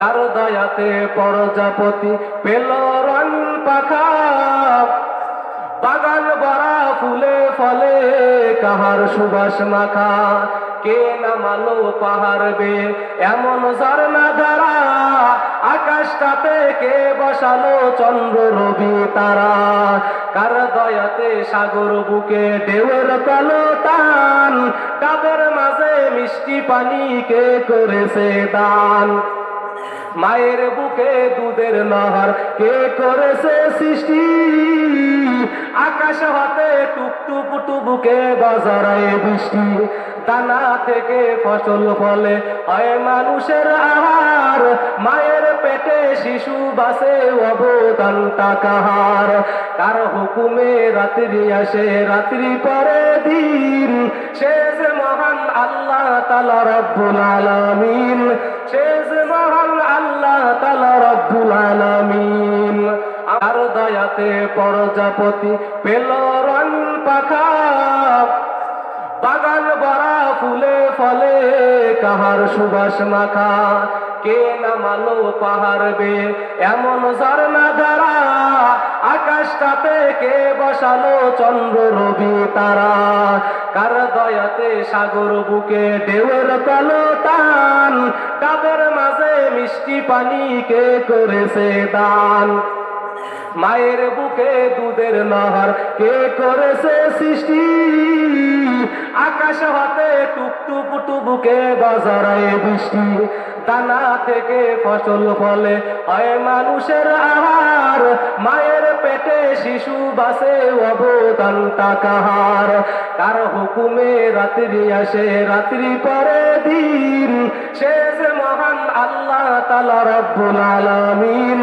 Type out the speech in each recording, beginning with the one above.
তার দয়াতে প্রজাপতি পেল রং পাখা, বাগান ভরা ফুলে ফলে কাহার সুবাস মাখা। কে নামালো পাহাড় বেয়ে এমন ঝর্ণা ধারা, আকাশটাতে কে বসালো চন্দ্র রবি তারা। কার দয়াতে সাগর বুকে ঢেউয়ের কালো টান, ডাবের মাঝে মিষ্টি পানি কে করেছে দান। মায়ের বুকে দুধের নহর কে করেছে সৃষ্টি, আকাশ হতে টুকটুক টুবুকে বাজারায় বৃষ্টি। দানা থেকে ফসল ফলে হয় মানুষের আহার, মায়ের পেটে শিশু বাসে অবদানটা কাহার। কার হুকুমে রাত্রি আসে রাত্রি পরে দিন, সে যে মহান আল্লাহ তাআলা রব্বুল আলামিন, সে যে মহান আল্লাহ তাআলা রব্বুল আলামিন। আর দয়াতে প্রজাপতি পেল রং পাখা, বাগান ভরা ফুলে ফলে কাহার সুবাস মাখা। কে নামালো পাহাড় বেয়ে এমন ঝর্ণা ধারা, আকাশটাতে কে বসালো চন্দ্র রবি তারা। কার দয়াতে সাগর বুকে ঢেউয়ের কালো টান, ডাবের মাঝে মিষ্টি পানি কে করেছে দান। মায়ের বুকে দুধের নহর কে করেছে সৃষ্টি, আকাশ হতে টুকটুক টুবুকে বাজারায় বৃষ্টি। দানা থেকে ফসল ফলে হয় মানুষের আহার, মায়ের পেটে শিশু বাসে অবদানটা কাহার। কার হুকুমে রাত্রি আসে রাত্রি পরে দিন, সে যে মহান আল্লাহ তাআলা রব্বুল আলামিন,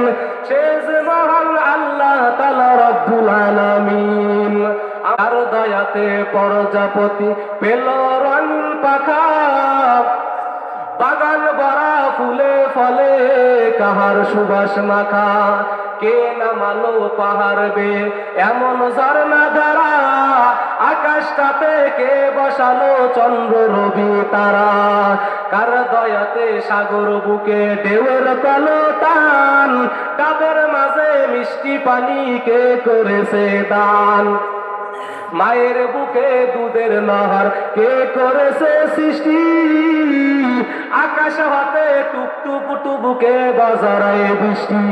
সে যে মহান আল্লাহ তাআলা রব্বুল আলামিন। আর দয়াতে প্রজাপতি পেল রং পাখা, বাগান ভরা ফুলে ফলে কাহার সুবাস মাখা। কে নামালো পাহাড় বেয়ে এমন ঝর্ণা ধারা, আকাশটাতে কে বসালো চন্দ্র রবি তারা। কার দয়াতে সাগর বুকে ঢেউয়ের কালো টান, ডাবের মাঝে মিষ্টি পানি কে করেছে দান। মায়ের বুকে দুধের নহর কে করেছে সৃষ্টি, আকাশ হতে টুকটুক টুবুকে বাজারায় বৃষ্টি।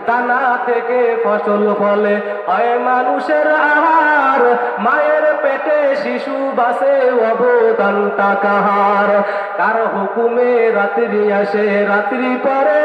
দানা থেকে ফসল ফলে হয় মানুষের আহার, মায়ের পেটে শিশু বাসে অবদানটা কাহার। কার হুকুমে রাত্রি আসে রাত্রি পরে